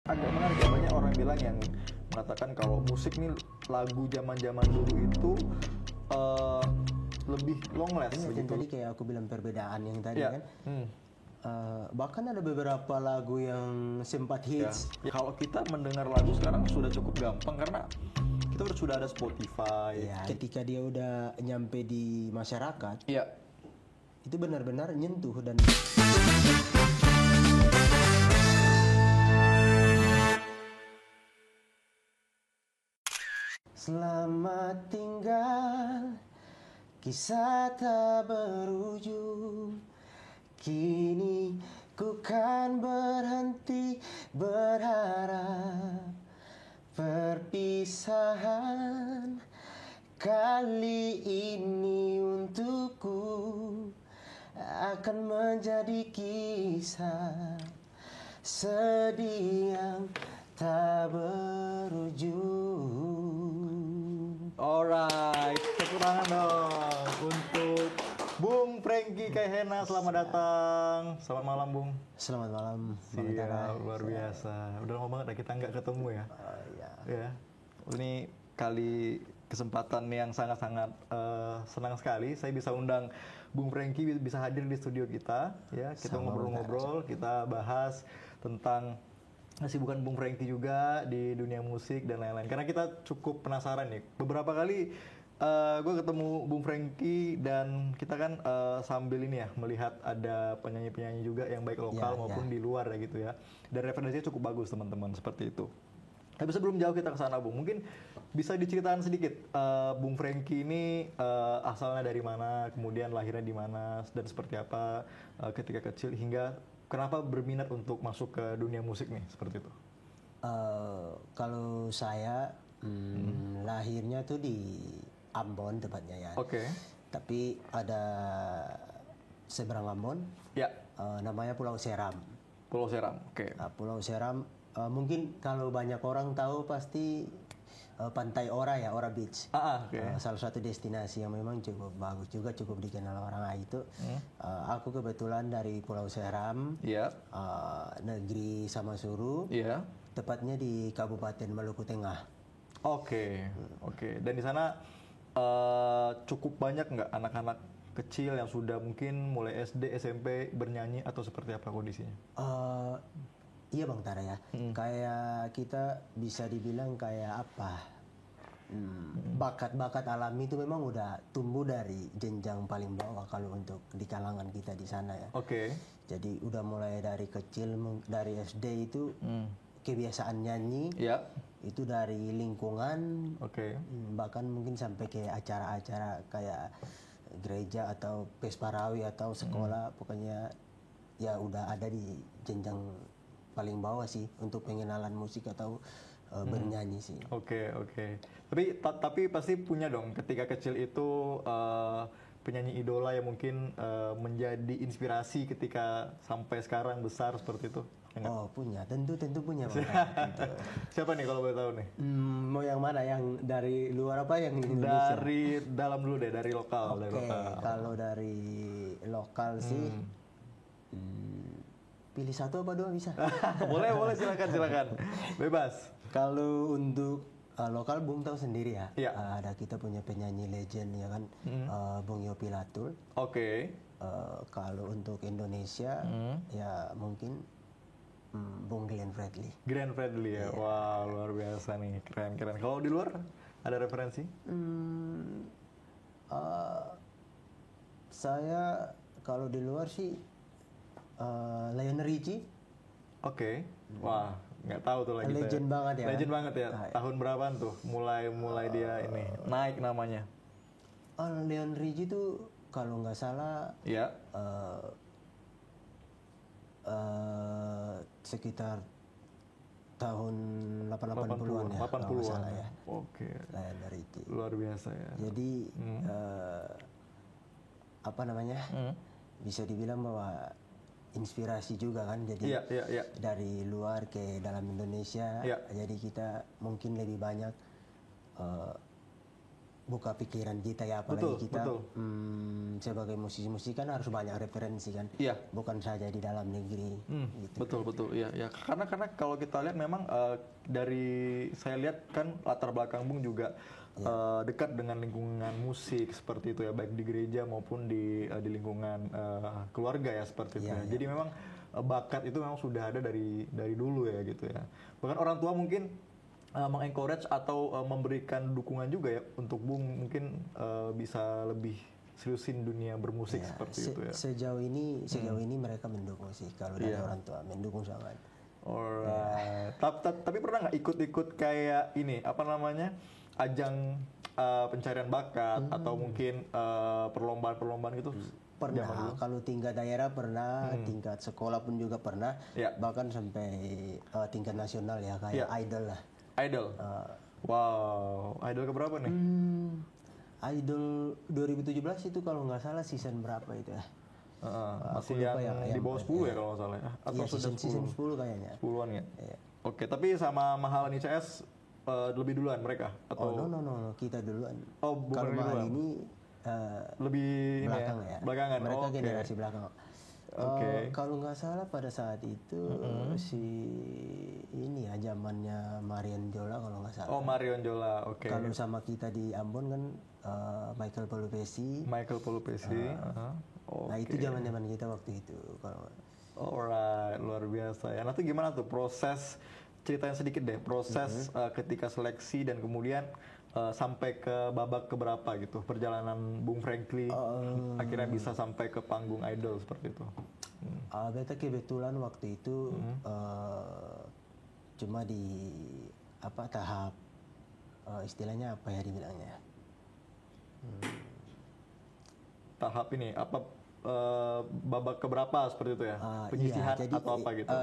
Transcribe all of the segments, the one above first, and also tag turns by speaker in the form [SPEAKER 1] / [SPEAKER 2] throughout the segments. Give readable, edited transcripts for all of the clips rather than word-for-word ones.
[SPEAKER 1] Agak menarik ya, banyak orang bilang yang mengatakan kalau musik nih lagu zaman-zaman dulu itu lebih long last
[SPEAKER 2] Yang
[SPEAKER 1] begitu.
[SPEAKER 2] tadi kayak aku bilang perbedaan yang tadi
[SPEAKER 1] Ya.
[SPEAKER 2] kan. Bahkan ada beberapa lagu yang sempat
[SPEAKER 1] Ya.
[SPEAKER 2] hits.
[SPEAKER 1] Ya, kalau kita mendengar lagu sekarang sudah cukup gampang karena kita sudah ada Spotify.
[SPEAKER 2] Ya, ketika dia udah nyampe di masyarakat,
[SPEAKER 1] Iya.
[SPEAKER 2] itu benar-benar nyentuh dan selamat tinggal, kisah tak berujung. Kini ku kan berhenti berharap perpisahan kali ini untukku akan menjadi kisah sedih yang tak berujung.
[SPEAKER 1] Alright, tepuk tangan dong untuk Bung Franky Kaihena. Selamat datang. Selamat malam, Bung.
[SPEAKER 2] Selamat malam, Bang Tara.
[SPEAKER 1] Siap, luar biasa. Udah lama banget ya kita nggak ketemu ya.
[SPEAKER 2] Ya.
[SPEAKER 1] Ya, ini kali kesempatan yang sangat-sangat senang sekali. Saya bisa undang Bung Franky bisa hadir di studio kita. Ya, kita
[SPEAKER 2] Sama
[SPEAKER 1] ngobrol-ngobrol, kita bahas tentang kesibukan Bung Franky juga di dunia musik dan lain-lain. Karena kita cukup penasaran nih. Beberapa kali gue ketemu Bung Franky dan kita kan sambil ini ya melihat ada penyanyi-penyanyi juga yang baik lokal maupun di luar ya gitu ya. Dan referensinya cukup bagus teman-teman seperti itu. Tapi sebelum jauh kita ke sana, Bung, mungkin bisa diceritakan sedikit Bung Franky ini asalnya dari mana, kemudian lahirnya di mana dan seperti apa ketika kecil hingga kenapa berminat untuk masuk ke dunia musik nih seperti itu.
[SPEAKER 2] Kalau saya lahirnya tuh di Ambon tepatnya ya.
[SPEAKER 1] Oke.
[SPEAKER 2] Tapi ada seberang Ambon,
[SPEAKER 1] Ya,
[SPEAKER 2] namanya Pulau Seram.
[SPEAKER 1] Pulau Seram. Oke.
[SPEAKER 2] Nah, Pulau Seram mungkin kalau banyak orang tahu pasti Pantai Ora ya, Ora Beach.
[SPEAKER 1] Oke.
[SPEAKER 2] Salah satu destinasi yang memang cukup bagus juga, cukup dikenal orang. Itu aku kebetulan dari Pulau Seram,
[SPEAKER 1] Iya.
[SPEAKER 2] negeri Samasuru,
[SPEAKER 1] Iya.
[SPEAKER 2] tepatnya di Kabupaten Maluku Tengah.
[SPEAKER 1] Oke. Oke. Dan di sana cukup banyak nggak anak-anak kecil yang sudah mungkin mulai SD, SMP bernyanyi atau seperti apa kondisinya?
[SPEAKER 2] Iya Bang Tara ya, kayak kita bisa dibilang kayak apa, bakat-bakat alami itu memang udah tumbuh dari jenjang paling bawah kalau untuk di kalangan kita di sana ya.
[SPEAKER 1] Oke.
[SPEAKER 2] Jadi udah mulai dari kecil, dari SD itu kebiasaan nyanyi,
[SPEAKER 1] Ya.
[SPEAKER 2] itu dari lingkungan,
[SPEAKER 1] Oke.
[SPEAKER 2] bahkan mungkin sampai ke acara-acara kayak gereja atau pesparawi atau sekolah, pokoknya ya udah ada di jenjang paling bawah sih untuk pengenalan musik atau bernyanyi sih.
[SPEAKER 1] Oke. Tapi pasti punya dong ketika kecil itu penyanyi idola yang mungkin menjadi inspirasi ketika sampai sekarang besar seperti itu. Ya nggak?
[SPEAKER 2] Oh punya, tentu punya Bang. Tentu.
[SPEAKER 1] Siapa nih kalau boleh tahu nih?
[SPEAKER 2] Mau yang mana? Yang dari luar apa yang Indonesia?
[SPEAKER 1] Dari dalam dulu deh, dari lokal. Dari
[SPEAKER 2] Oke,
[SPEAKER 1] lokal.
[SPEAKER 2] kalau dari lokal sih pilih satu apa dua bisa.
[SPEAKER 1] boleh silakan. Bebas.
[SPEAKER 2] Kalau untuk lokal Bung tahu sendiri ya.
[SPEAKER 1] Iya.
[SPEAKER 2] Ada kita punya penyanyi legend ya kan, Bung Yopi Latul.
[SPEAKER 1] Oke.
[SPEAKER 2] Kalau untuk Indonesia ya mungkin Bung Glenn Fredly.
[SPEAKER 1] Glenn Fredly ya. Wah, luar biasa nih. Keren. Kalau di luar ada referensi?
[SPEAKER 2] Saya kalau di luar sih Lionel Richie.
[SPEAKER 1] Oke. Wah, nggak tahu tuh lagi.
[SPEAKER 2] Legend banget ya.
[SPEAKER 1] Legend banget ya. Tahun berapaan tuh? Mulai dia ini naik namanya.
[SPEAKER 2] Lionel Richie tuh kalau nggak salah
[SPEAKER 1] Ya.
[SPEAKER 2] sekitar tahun 80-an ya.
[SPEAKER 1] 80-an.
[SPEAKER 2] Kalau nggak salah ya.
[SPEAKER 1] Oke.
[SPEAKER 2] Lionel Richie.
[SPEAKER 1] Luar biasa ya.
[SPEAKER 2] Jadi apa namanya? Bisa dibilang bahwa inspirasi juga kan, jadi
[SPEAKER 1] Iya.
[SPEAKER 2] dari luar ke dalam Indonesia.
[SPEAKER 1] Iya.
[SPEAKER 2] Jadi kita mungkin lebih banyak buka pikiran kita ya, apalagi
[SPEAKER 1] Betul,
[SPEAKER 2] kita
[SPEAKER 1] betul.
[SPEAKER 2] Sebagai musisi-musisi kan harus banyak referensi kan,
[SPEAKER 1] Iya.
[SPEAKER 2] bukan saja di dalam negeri. Gitu.
[SPEAKER 1] Betul, iya, ya. Karena kalau kita lihat memang dari saya lihat kan latar belakang Bung juga dekat dengan lingkungan musik seperti itu ya, baik di gereja maupun di lingkungan keluarga ya seperti itu.
[SPEAKER 2] Iya,
[SPEAKER 1] Ya. Jadi memang bakat itu memang sudah ada dari dulu ya gitu ya. Bahkan orang tua mungkin mengencourage atau memberikan dukungan juga ya untuk Bung mungkin bisa lebih seriusin dunia bermusik
[SPEAKER 2] Ya,
[SPEAKER 1] seperti itu ya.
[SPEAKER 2] Sejauh ini mereka mendukung sih, kalau dari orang tua mendukung sangat.
[SPEAKER 1] Alright. Tapi pernah nggak ikut-ikut kayak ini apa namanya ajang pencarian bakat atau mungkin perlombaan-perlombaan gitu?
[SPEAKER 2] Pernah, kalau tingkat daerah pernah, tingkat sekolah pun juga pernah,
[SPEAKER 1] Ya.
[SPEAKER 2] bahkan sampai tingkat nasional ya, kayak idol lah.
[SPEAKER 1] Idol. Wow, idol keberapa nih?
[SPEAKER 2] Idol 2017 itu kalau nggak salah season berapa itu ya?
[SPEAKER 1] Masih
[SPEAKER 2] lupa
[SPEAKER 1] yang di bawah 10 ya kalau nggak salah ya? Atau
[SPEAKER 2] Iya,
[SPEAKER 1] sudah
[SPEAKER 2] season 10 kayaknya.
[SPEAKER 1] 10-an ya?
[SPEAKER 2] Iya.
[SPEAKER 1] Oke, tapi sama Mahalan ICS lebih duluan mereka?
[SPEAKER 2] Oh
[SPEAKER 1] Atau
[SPEAKER 2] no, kita duluan.
[SPEAKER 1] Oh, bukan
[SPEAKER 2] Kalau
[SPEAKER 1] lebih
[SPEAKER 2] mahal
[SPEAKER 1] duluan.
[SPEAKER 2] ini
[SPEAKER 1] lebih ini
[SPEAKER 2] belakang ya.
[SPEAKER 1] Belakangan.
[SPEAKER 2] Mereka
[SPEAKER 1] Oke.
[SPEAKER 2] generasi belakang.
[SPEAKER 1] Oke.
[SPEAKER 2] Kalau nggak salah pada saat itu si ini ya zamannya Marion Jola kalau nggak salah.
[SPEAKER 1] Oh, Marion Jola. Oke.
[SPEAKER 2] Kalau sama kita di Ambon kan Michael Polupesi.
[SPEAKER 1] Michael Polupesi.
[SPEAKER 2] Nah itu zaman-zaman kita waktu itu. Kalau
[SPEAKER 1] Alright, luar biasa ya. Nah itu gimana tuh proses, ceritanya sedikit deh, proses ketika seleksi dan kemudian sampai ke babak keberapa gitu, perjalanan Bung Franky akhirnya bisa sampai ke panggung idol seperti itu.
[SPEAKER 2] beta kebetulan waktu itu cuma di tahap istilahnya apa ya dibilangnya.
[SPEAKER 1] Tahap ini apa babak keberapa seperti itu ya? Penyisihan
[SPEAKER 2] Iya, jadi,
[SPEAKER 1] atau apa gitu?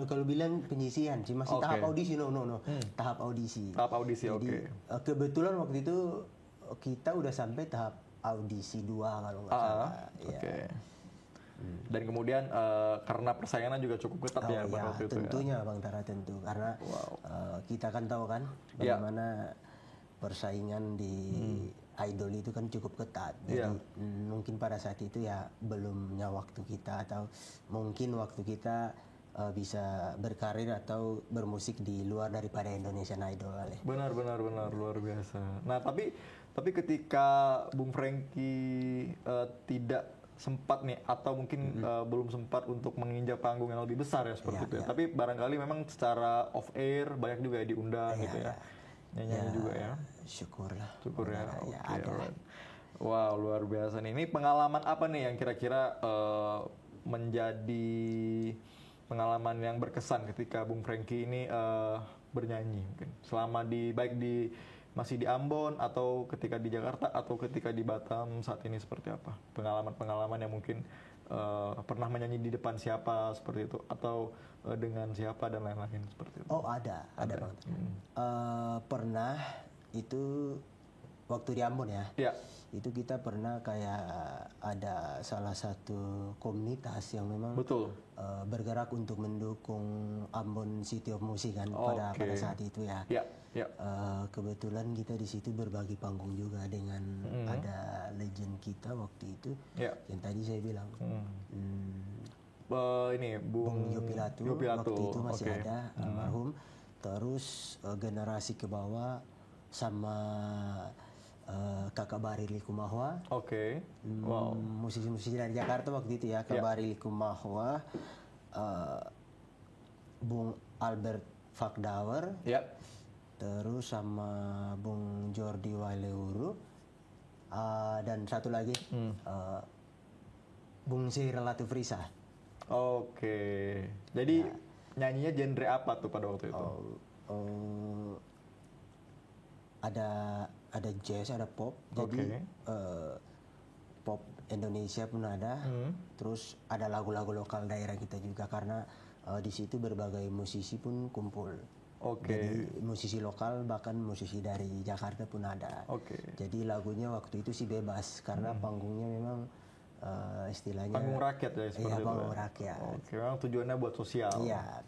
[SPEAKER 2] Kalau bilang penyisihan sih masih
[SPEAKER 1] Oke.
[SPEAKER 2] tahap audisi, no. Tahap audisi.
[SPEAKER 1] Tahap audisi,
[SPEAKER 2] Jadi, kebetulan waktu itu kita udah sampai tahap audisi 2 kalau nggak salah.
[SPEAKER 1] Oke.
[SPEAKER 2] Iya.
[SPEAKER 1] Dan kemudian karena persaingan juga cukup ketat ya pada waktu itu ya.
[SPEAKER 2] Tentunya Bang Tara tentu karena kita kan tahu kan bagaimana persaingan di idol itu kan cukup ketat. Jadi mungkin pada saat itu ya belumnya waktu kita atau mungkin waktu kita bisa berkarir atau bermusik di luar daripada Indonesian Idol kali.
[SPEAKER 1] Benar luar biasa. Nah tapi ketika Bung Franky tidak sempat nih atau mungkin belum sempat untuk menginjak panggung yang lebih besar ya seperti itu ya. Tapi barangkali memang secara off air banyak juga ya diundang gitu ya. Nyanyi juga ya.
[SPEAKER 2] Syukur
[SPEAKER 1] ya. Oke,
[SPEAKER 2] ada.
[SPEAKER 1] alright. Wow, luar biasa nih. Ini pengalaman apa nih yang kira-kira menjadi pengalaman yang berkesan ketika Bung Franky ini bernyanyi mungkin selama masih di Ambon atau ketika di Jakarta atau ketika di Batam saat ini seperti apa? Pengalaman yang mungkin pernah menyanyi di depan siapa seperti itu atau dengan siapa dan lain-lain seperti itu.
[SPEAKER 2] Oh ada Bang. Pernah itu waktu di Ambon ya.
[SPEAKER 1] Iya.
[SPEAKER 2] Itu kita pernah kayak ada salah satu komunitas yang memang
[SPEAKER 1] Betul.
[SPEAKER 2] Bergerak untuk mendukung Ambon City of Music kan pada saat itu ya.
[SPEAKER 1] Iya.
[SPEAKER 2] Kebetulan kita di situ berbagi panggung juga dengan ada legend kita waktu itu yang tadi saya bilang.
[SPEAKER 1] Ini Bung
[SPEAKER 2] Yopilato waktu itu masih ada almarhum. Terus generasi ke bawah sama Kakak Barili Kumahwa.
[SPEAKER 1] Oke. Wow.
[SPEAKER 2] Musisi-musisi dari Jakarta waktu itu ya, Kakak Barili Kumahwa, Bung Albert Fakdauer, terus sama Bung Jordi Waileuru, dan satu lagi Bung Sir Latifrisa.
[SPEAKER 1] Oke. Jadi nyanyinya genre apa tuh pada waktu itu?
[SPEAKER 2] Ada jazz, ada pop. Jadi pop Indonesia pun ada. Terus ada lagu-lagu lokal daerah kita juga karena di situ berbagai musisi pun kumpul. Jadi musisi lokal bahkan musisi dari Jakarta pun ada. Jadi lagunya waktu itu sih bebas karena panggungnya memang istilahnya
[SPEAKER 1] panggung rakyat ya seperti itu.
[SPEAKER 2] Panggung rakyat.
[SPEAKER 1] Memang tujuannya buat sosial.
[SPEAKER 2] Iya.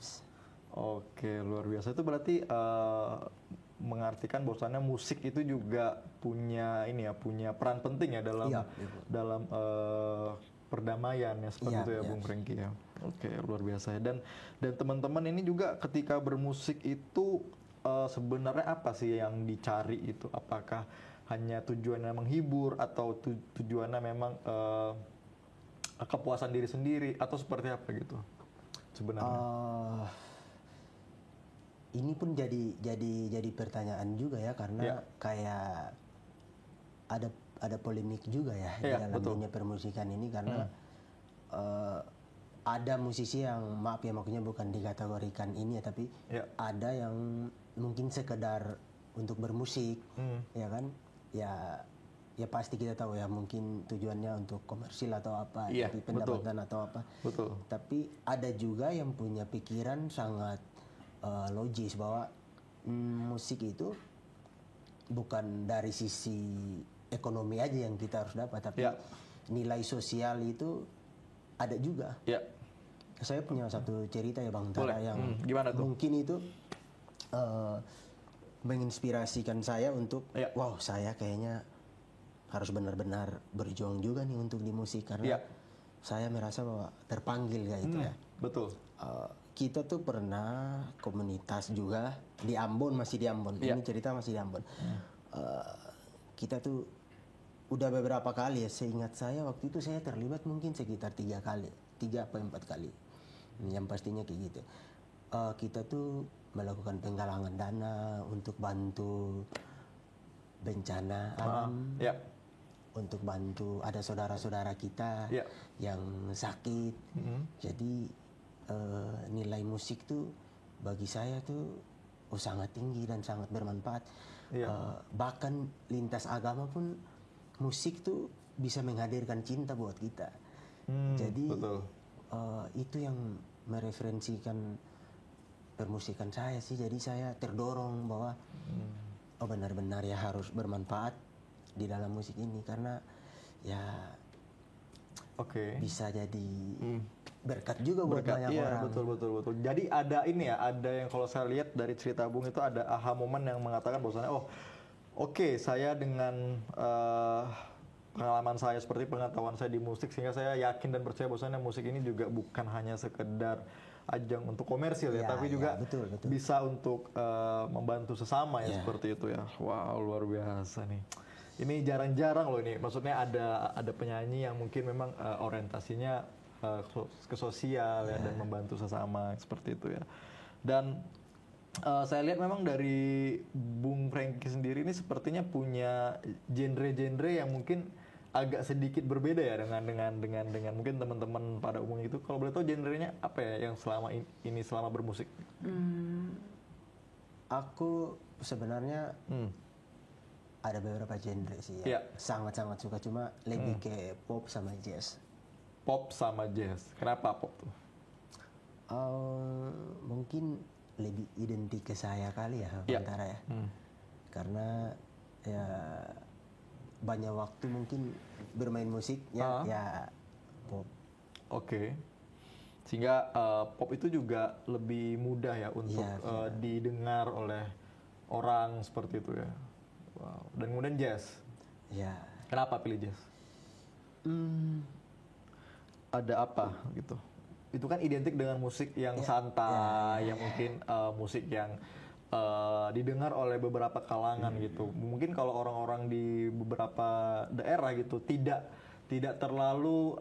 [SPEAKER 1] Oke, luar biasa. Itu berarti mengartikan bahwasannya musik itu juga punya ini ya, punya peran penting ya dalam
[SPEAKER 2] Iya, betul.
[SPEAKER 1] dalam perdamaian ya seperti
[SPEAKER 2] Iya,
[SPEAKER 1] itu ya
[SPEAKER 2] iya.
[SPEAKER 1] Bung Franky ya. Oke, luar biasa ya. Dan teman-teman ini juga ketika bermusik itu sebenarnya apa sih yang dicari itu? Apakah hanya tujuannya menghibur atau tujuannya memang kepuasan diri sendiri atau seperti apa gitu sebenarnya?
[SPEAKER 2] Eh, ini pun jadi pertanyaan juga ya, karena
[SPEAKER 1] Ya.
[SPEAKER 2] kayak ada polemik juga ya di
[SPEAKER 1] Iya,
[SPEAKER 2] dalam
[SPEAKER 1] betul.
[SPEAKER 2] dunia permusikan ini, karena ada musisi yang, maaf ya, maksudnya bukan dikategorikan ini ya, tapi
[SPEAKER 1] Ya.
[SPEAKER 2] ada yang mungkin sekedar untuk bermusik, ya kan, ya pasti kita tahu ya, mungkin tujuannya untuk komersil atau apa,
[SPEAKER 1] Iya,
[SPEAKER 2] jadi pendapatan atau apa.
[SPEAKER 1] Betul.
[SPEAKER 2] Tapi ada juga yang punya pikiran sangat logis bahwa musik itu bukan dari sisi ekonomi aja yang kita harus dapat, tapi
[SPEAKER 1] Ya.
[SPEAKER 2] nilai sosial itu ada juga.
[SPEAKER 1] Ya.
[SPEAKER 2] Saya punya satu cerita ya Bang
[SPEAKER 1] Boleh.
[SPEAKER 2] Tara yang
[SPEAKER 1] Gimana tuh?
[SPEAKER 2] mungkin itu menginspirasikan saya untuk,
[SPEAKER 1] Ya.
[SPEAKER 2] wow, saya kayaknya harus benar-benar berjuang juga nih untuk di musik, karena
[SPEAKER 1] Ya.
[SPEAKER 2] saya merasa bahwa terpanggil kayak itu ya.
[SPEAKER 1] Betul.
[SPEAKER 2] Kita tuh pernah komunitas juga di Ambon, masih di Ambon.
[SPEAKER 1] Iya.
[SPEAKER 2] Ini cerita masih di Ambon. Kita tuh udah beberapa kali ya, seingat saya waktu itu saya terlibat mungkin sekitar 3 atau 4 kali. Yang pastinya kayak gitu. Kita tuh melakukan penggalangan dana untuk bantu bencana alam,
[SPEAKER 1] Ya.
[SPEAKER 2] untuk bantu ada saudara-saudara kita
[SPEAKER 1] Ya.
[SPEAKER 2] yang sakit. Jadi nilai musik tuh bagi saya tuh sangat tinggi dan sangat bermanfaat.
[SPEAKER 1] Iya.
[SPEAKER 2] Bahkan lintas agama pun musik tuh bisa menghadirkan cinta buat kita. Jadi
[SPEAKER 1] Betul.
[SPEAKER 2] itu yang mereferensikan permusikan saya sih. Jadi saya terdorong bahwa benar-benar ya harus bermanfaat di dalam musik ini, karena ya
[SPEAKER 1] Oke.
[SPEAKER 2] bisa jadi berkat juga buat banyak
[SPEAKER 1] Iya,
[SPEAKER 2] orang.
[SPEAKER 1] betul. Jadi ada ini ya, ada yang kalau saya lihat dari cerita Bung itu ada aha momen yang mengatakan bahwasanya oke, saya dengan pengalaman saya seperti pengetahuan saya di musik, sehingga saya yakin dan percaya bahwasanya musik ini juga bukan hanya sekedar ajang untuk komersil ya, tapi juga
[SPEAKER 2] betul.
[SPEAKER 1] bisa untuk membantu sesama ya,
[SPEAKER 2] Ya.
[SPEAKER 1] seperti itu ya. Wow, luar biasa nih. Ini jarang-jarang loh ini. Maksudnya ada penyanyi yang mungkin memang orientasinya ke sosial ya, dan membantu sesama seperti itu ya. Dan saya lihat memang dari Bung Franky sendiri ini sepertinya punya genre-genre yang mungkin agak sedikit berbeda ya dengan mungkin teman-teman pada umumnya itu. Kalau boleh tahu genrenya apa ya yang selama ini selama bermusik?
[SPEAKER 2] Aku sebenarnya ada beberapa genre sih ya.
[SPEAKER 1] Iya.
[SPEAKER 2] Sangat-sangat suka, cuma lebih ke pop sama jazz.
[SPEAKER 1] Pop sama jazz. Kenapa pop tuh?
[SPEAKER 2] Mungkin lebih identik ke saya kali ya,
[SPEAKER 1] Iya.
[SPEAKER 2] Bantara ya. Karena ya banyak waktu mungkin bermain musik ya pop.
[SPEAKER 1] Oke. Sehingga pop itu juga lebih mudah ya untuk
[SPEAKER 2] Iya,
[SPEAKER 1] didengar oleh orang seperti itu ya. Wow. Dan kemudian jazz.
[SPEAKER 2] Ya.
[SPEAKER 1] Kenapa pilih jazz? Ada apa gitu? Itu kan identik dengan musik yang santai, yang mungkin musik yang didengar oleh beberapa kalangan gitu. Mungkin kalau orang-orang di beberapa daerah gitu tidak terlalu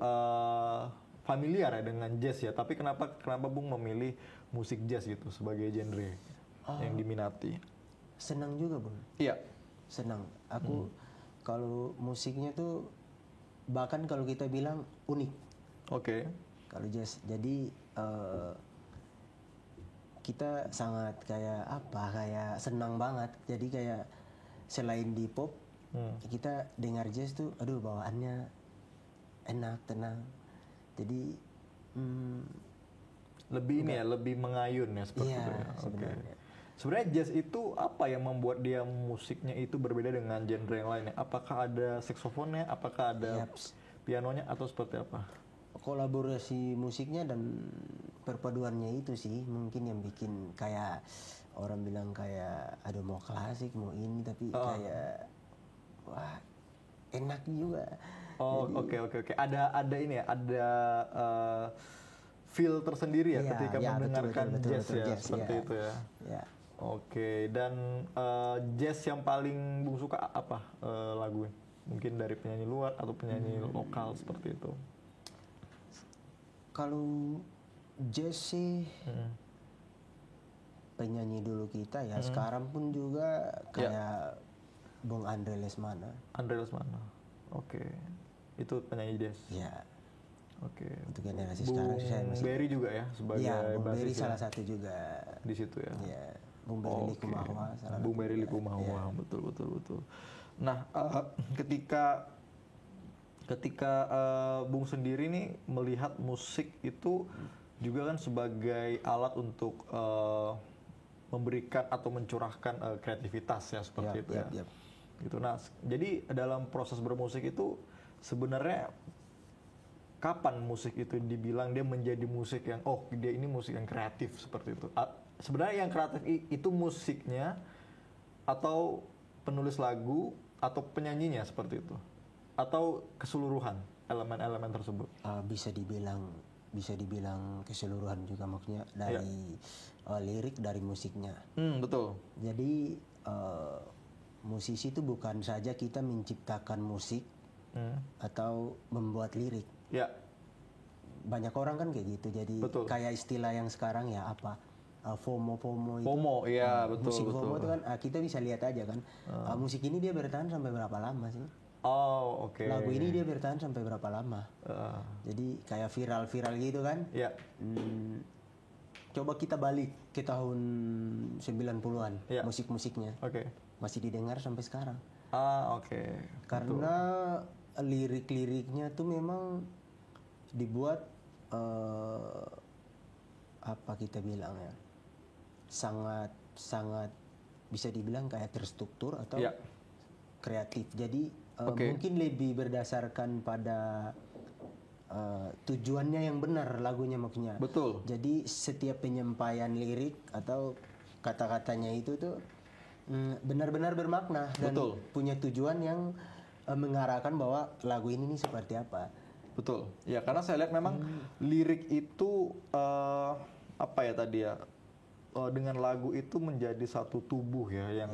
[SPEAKER 1] familiar ya dengan jazz ya. Tapi kenapa Bung memilih musik jazz gitu sebagai genre yang diminati?
[SPEAKER 2] Senang juga, Bung.
[SPEAKER 1] Iya.
[SPEAKER 2] Senang. Aku kalau musiknya tuh bahkan kalau kita bilang unik.
[SPEAKER 1] Oke.
[SPEAKER 2] Kalau jazz, jadi kita sangat kayak senang banget. Jadi kayak selain di pop, kita dengar jazz tuh, aduh bawaannya enak, tenang. Jadi
[SPEAKER 1] Lebih ini ya, lebih mengayun ya seperti
[SPEAKER 2] Iya,
[SPEAKER 1] itu ya. Oke.
[SPEAKER 2] sebenarnya.
[SPEAKER 1] Sebenarnya jazz itu apa yang membuat dia musiknya itu berbeda dengan genre yang lainnya? Apakah ada saksofonnya? Apakah ada pianonya atau seperti apa?
[SPEAKER 2] kolaborasi musiknya dan perpaduannya itu sih mungkin yang bikin kayak orang bilang kayak aduh mau klasik mau ini tapi kayak wah enak juga.
[SPEAKER 1] Oh, oke. Ada ini ya, ada feel tersendiri ya
[SPEAKER 2] Iya,
[SPEAKER 1] ketika
[SPEAKER 2] ya,
[SPEAKER 1] mendengarkan
[SPEAKER 2] betul,
[SPEAKER 1] jazz ya,
[SPEAKER 2] jazz,
[SPEAKER 1] seperti
[SPEAKER 2] ya.
[SPEAKER 1] itu ya.
[SPEAKER 2] Ya.
[SPEAKER 1] Oke, dan jazz yang paling Bung suka apa lagunya? Mungkin dari penyanyi luar atau penyanyi lokal seperti itu.
[SPEAKER 2] Kalau jazz sih penyanyi dulu kita ya, sekarang pun juga kayak Bung Andre Lesmana.
[SPEAKER 1] Andre Lesmana. Oke. Itu penyanyi jazz.
[SPEAKER 2] Ya,
[SPEAKER 1] Oke.
[SPEAKER 2] untuk generasi sekarang sih saya
[SPEAKER 1] Bung
[SPEAKER 2] masih.
[SPEAKER 1] Berry juga ya sebagai
[SPEAKER 2] Iya, Bung Berry
[SPEAKER 1] basis ya,
[SPEAKER 2] salah satu juga.
[SPEAKER 1] di situ ya.
[SPEAKER 2] Iya, Bung Berry Likumahua salah
[SPEAKER 1] Bung
[SPEAKER 2] satu
[SPEAKER 1] Berry
[SPEAKER 2] juga.
[SPEAKER 1] Likumahua,
[SPEAKER 2] Iya.
[SPEAKER 1] betul. Nah, ketika Bung sendiri nih melihat musik itu juga kan sebagai alat untuk memberikan atau mencurahkan kreativitas ya seperti itu ya.
[SPEAKER 2] Yap.
[SPEAKER 1] Gitu. Nah, jadi dalam proses bermusik itu sebenarnya kapan musik itu dibilang dia menjadi musik yang dia ini musik yang kreatif seperti itu. Sebenarnya yang kreatif itu musiknya atau penulis lagu atau penyanyinya seperti itu, atau keseluruhan elemen-elemen tersebut.
[SPEAKER 2] Bisa dibilang keseluruhan juga, maksudnya dari lirik, dari musiknya.
[SPEAKER 1] Betul.
[SPEAKER 2] Jadi musisi itu bukan saja kita menciptakan musik atau membuat lirik.
[SPEAKER 1] Ya.
[SPEAKER 2] Banyak orang kan kayak gitu. Jadi kayak istilah yang sekarang ya apa? FOMO itu.
[SPEAKER 1] FOMO, iya betul.
[SPEAKER 2] Musik FOMO itu kan kita bisa lihat aja kan. Musik ini dia bertahan sampai berapa lama sih?
[SPEAKER 1] Oh, oke.
[SPEAKER 2] Lagu ini dia bertahan sampai berapa lama? Jadi kayak viral gitu kan?
[SPEAKER 1] Iya.
[SPEAKER 2] Coba kita balik ke tahun 90-an, musik-musiknya.
[SPEAKER 1] Oke.
[SPEAKER 2] Masih didengar sampai sekarang.
[SPEAKER 1] Oke.
[SPEAKER 2] Karena lirik-liriknya tuh memang dibuat apa kita bilang ya, sangat bisa dibilang kayak terstruktur atau kreatif. Jadi mungkin lebih berdasarkan pada tujuannya yang benar lagunya, maksudnya.
[SPEAKER 1] Betul.
[SPEAKER 2] Jadi setiap penyampaian lirik atau kata-katanya itu tuh benar-benar bermakna dan punya tujuan yang mengarahkan bahwa lagu ini nih seperti apa.
[SPEAKER 1] Betul. Ya, karena saya lihat memang lirik itu apa ya tadi ya, dengan lagu itu menjadi satu tubuh ya yang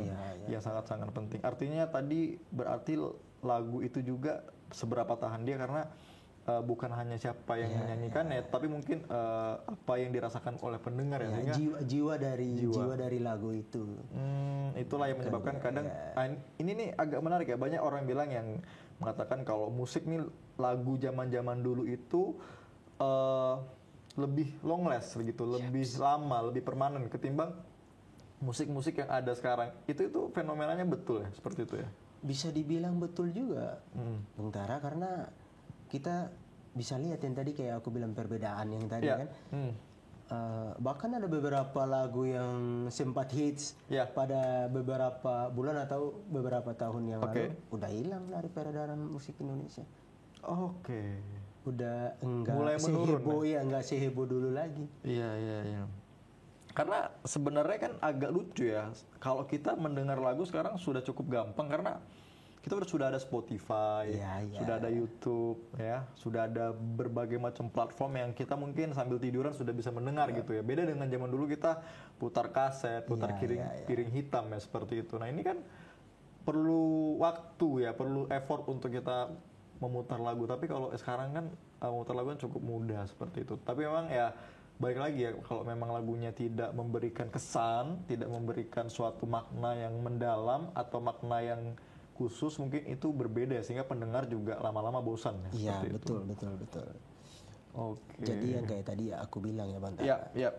[SPEAKER 1] sangat-sangat penting. Artinya tadi berarti lagu itu juga seberapa tahan dia, karena bukan hanya siapa yang menyanyikannya, tapi mungkin apa yang dirasakan oleh pendengar ya, sehingga
[SPEAKER 2] jiwa dari lagu itu.
[SPEAKER 1] Itulah yang menyebabkan kadang ini nih agak menarik ya, banyak orang bilang yang mengatakan kalau musik nih lagu zaman-zaman dulu itu lebih long last gitu, lebih lama, lebih permanen ketimbang musik-musik yang ada sekarang. Itu fenomenanya betul ya, seperti itu ya.
[SPEAKER 2] Bisa dibilang betul juga, Bung Tara, karena kita bisa lihat yang tadi kayak aku bilang perbedaan yang tadi kan. Bahkan ada beberapa lagu yang sempat hits pada beberapa bulan atau beberapa tahun yang lalu udah hilang dari peredaran musik Indonesia. Udah enggak
[SPEAKER 1] mulai menurun,
[SPEAKER 2] enggak seheboh dulu lagi.
[SPEAKER 1] Iya. Karena sebenarnya kan agak lucu ya, kalau kita mendengar lagu sekarang sudah cukup gampang karena kita sudah ada Spotify, sudah ada YouTube, ya, sudah ada berbagai macam platform yang kita mungkin sambil tiduran sudah bisa mendengar gitu ya. Beda dengan zaman dulu kita putar kaset, putar piring hitam ya, seperti itu. Nah ini kan perlu waktu ya, perlu effort untuk kita memutar lagu. Tapi kalau sekarang kan memutar lagu kan cukup mudah seperti itu. Tapi memang ya balik lagi ya, kalau memang lagunya tidak memberikan kesan, tidak memberikan suatu makna yang mendalam atau makna yang khusus, mungkin itu berbeda sehingga pendengar juga lama-lama bosan ya.
[SPEAKER 2] Iya, betul.
[SPEAKER 1] Oke.
[SPEAKER 2] Jadi yang kayak tadi aku bilang ya, Bang.
[SPEAKER 1] Iya.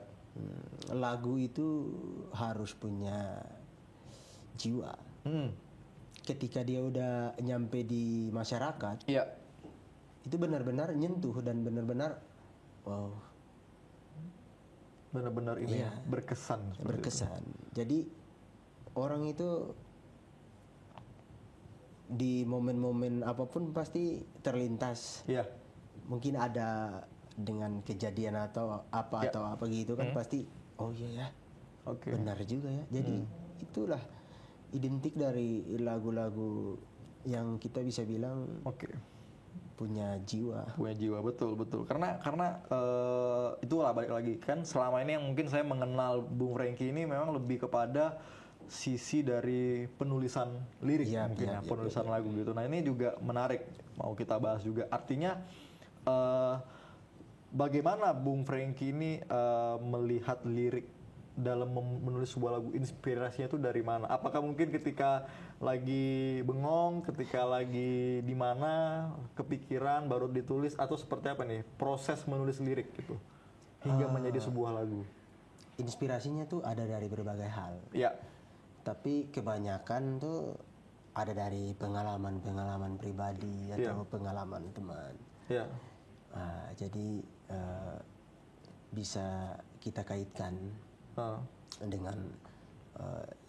[SPEAKER 2] Lagu itu harus punya jiwa. Ketika dia udah nyampe di masyarakat, itu benar-benar nyentuh dan benar-benar wow.
[SPEAKER 1] Benar-benar ini berkesan.
[SPEAKER 2] Berkesan. Jadi orang itu di momen-momen apapun pasti terlintas. Mungkin ada dengan kejadian atau apa gitu kan, pasti oh iya ya,
[SPEAKER 1] Oke.
[SPEAKER 2] benar juga ya. Jadi itulah identik dari lagu-lagu yang kita bisa bilang
[SPEAKER 1] Oke.
[SPEAKER 2] punya jiwa.
[SPEAKER 1] Punya jiwa, betul betul. Karena itulah balik lagi kan, selama ini yang mungkin saya mengenal Bung Franky ini memang lebih kepada sisi dari penulisan lirik mungkin ya, penulisan lagu gitu. Nah ini juga menarik, mau kita bahas juga. Artinya bagaimana Bung Franky ini melihat lirik dalam menulis sebuah lagu, inspirasinya itu dari mana? Apakah mungkin ketika lagi bengong, ketika lagi di mana, kepikiran baru ditulis, atau seperti apa nih proses menulis lirik gitu hingga menjadi sebuah lagu?
[SPEAKER 2] Inspirasinya tuh ada dari berbagai hal.
[SPEAKER 1] Ya.
[SPEAKER 2] Tapi kebanyakan tuh ada dari pengalaman-pengalaman pribadi atau pengalaman teman.
[SPEAKER 1] Ya.
[SPEAKER 2] Jadi bisa kita kaitkan dengan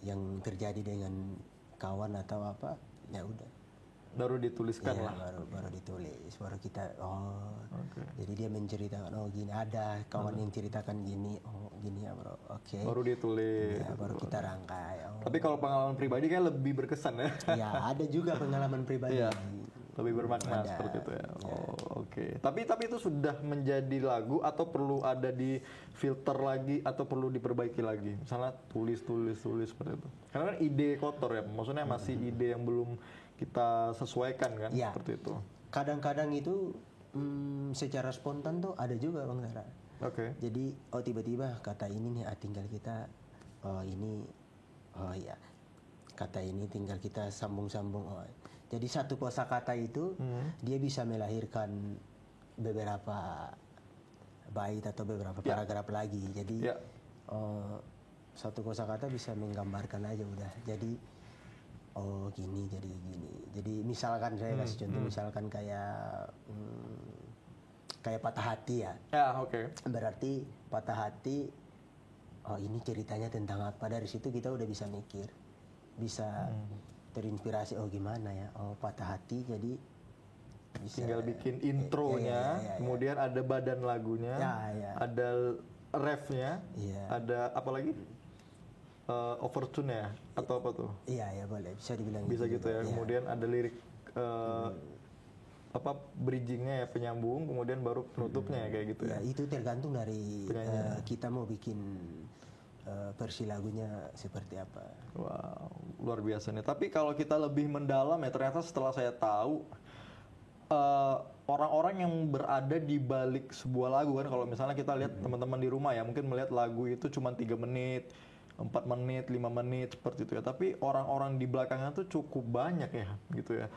[SPEAKER 2] yang terjadi dengan kawan atau apa, ya udah.
[SPEAKER 1] Baru dituliskan
[SPEAKER 2] Iya,
[SPEAKER 1] lah.
[SPEAKER 2] baru ditulis, baru kita jadi dia menceritakan, oh gini, ada kawan yang ceritakan gini, oh gini ya bro, oke.
[SPEAKER 1] Baru ditulis.
[SPEAKER 2] Ya, baru kita rangkai.
[SPEAKER 1] Tapi kalau pengalaman pribadi kan lebih berkesan ya.
[SPEAKER 2] Ya ada juga pengalaman pribadi.
[SPEAKER 1] Iya. Lebih bermakna seperti itu ya. Oh, oke. Tapi itu sudah menjadi lagu atau perlu ada di filter lagi atau perlu diperbaiki lagi? Misalnya tulis seperti itu. Karena kan ide kotor ya, maksudnya masih ide yang belum kita sesuaikan kan, seperti itu.
[SPEAKER 2] Kadang-kadang itu secara spontan tuh ada juga Bang Tara.
[SPEAKER 1] Oke.
[SPEAKER 2] Jadi tiba-tiba kata ini nih tinggal kita kata ini tinggal kita sambung-sambung. Jadi satu kosakata itu dia bisa melahirkan beberapa bait atau beberapa paragraf lagi. Jadi satu kosakata bisa menggambarkan aja udah. Jadi gini jadi gini. Jadi misalkan saya kasih contoh, misalkan kayak patah hati ya.
[SPEAKER 1] Ya, oke.
[SPEAKER 2] Berarti patah hati, ini ceritanya tentang apa, dari situ kita udah bisa mikir, bisa terinspirasi, gimana ya, patah hati, jadi bisa,
[SPEAKER 1] tinggal bikin intronya, kemudian ada badan lagunya, ada refnya, ada apa lagi, overtune ya, atau apa tuh?
[SPEAKER 2] Iya boleh, bisa dibilang
[SPEAKER 1] bisa gitu ya. Kemudian ada lirik bridgingnya ya, penyambung, kemudian baru penutupnya ya, kayak gitu ya.
[SPEAKER 2] Itu tergantung dari kita mau bikin versi lagunya seperti apa.
[SPEAKER 1] Wow, luar biasa nih. Tapi kalau kita lebih mendalam ya, ternyata setelah saya tahu orang-orang yang berada di balik sebuah lagu kan, kalau misalnya kita lihat teman-teman di rumah ya, mungkin melihat lagu itu cuma 3 menit, 4 menit, 5 menit seperti itu ya. Tapi orang-orang di belakangnya tuh cukup banyak ya, gitu ya.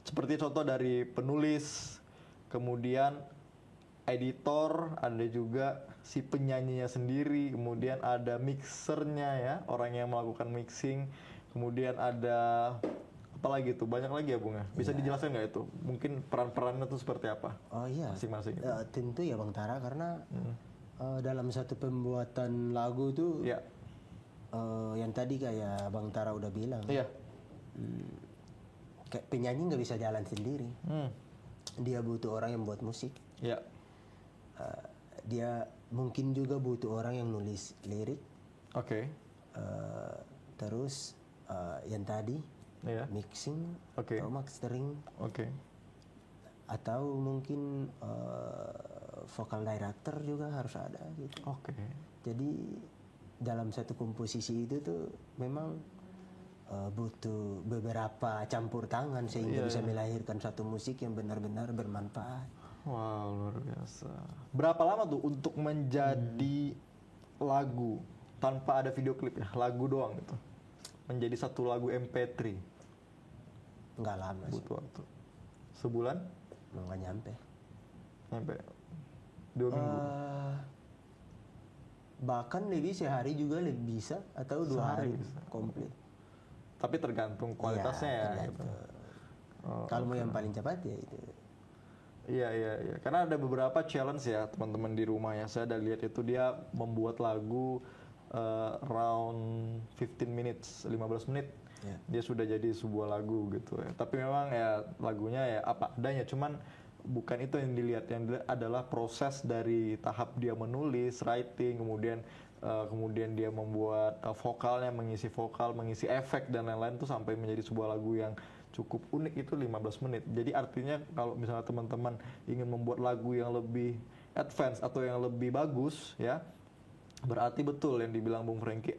[SPEAKER 1] Seperti contoh dari penulis, kemudian editor, ada juga si penyanyinya sendiri, kemudian ada mixernya ya, orang yang melakukan mixing, kemudian ada apa lagi tuh, banyak lagi ya Bung ya. Bisa dijelaskan nggak itu? Mungkin peran-perannya tuh seperti apa?
[SPEAKER 2] Oh iya.
[SPEAKER 1] Masing-masing.
[SPEAKER 2] Tentu ya Bang Tara, karena dalam satu pembuatan lagu tuh, yang tadi kayak Bang Tara udah bilang, kayak penyanyi nggak bisa jalan sendiri. Dia butuh orang yang buat musik. Dia mungkin juga butuh orang yang nulis lirik. Terus yang tadi mixing atau mastering. Atau mungkin vocal director juga harus ada gitu. Jadi dalam satu komposisi itu tuh memang butuh beberapa campur tangan sehingga bisa melahirkan satu musik yang benar-benar bermanfaat.
[SPEAKER 1] Wow, luar biasa. Berapa lama tuh untuk menjadi lagu tanpa ada video klip ya, lagu doang gitu, menjadi satu lagu MP3?
[SPEAKER 2] Nggak lama sih.
[SPEAKER 1] Butuh waktu sebulan?
[SPEAKER 2] Nggak nyampe
[SPEAKER 1] 2 minggu.
[SPEAKER 2] Bahkan lebih, sehari juga lebih bisa, atau 2 hari komplit.
[SPEAKER 1] Tapi tergantung kualitasnya ya. Tergantung.
[SPEAKER 2] Kalau mau yang paling cepat ya itu.
[SPEAKER 1] Iya. Karena ada beberapa challenge ya teman-teman di rumah ya. Saya udah lihat itu dia membuat lagu around 15 minutes, 15 menit. Dia sudah jadi sebuah lagu gitu ya. Tapi memang ya lagunya ya apa adanya. Cuman bukan itu yang dilihat. Yang dilihat adalah proses dari tahap dia menulis, writing, kemudian kemudian dia membuat vokalnya, mengisi vokal, mengisi efek dan lain-lain tuh sampai menjadi sebuah lagu yang cukup unik itu 15 menit. Jadi artinya kalau misalnya teman-teman ingin membuat lagu yang lebih advance atau yang lebih bagus ya, berarti betul yang dibilang Bung Franky,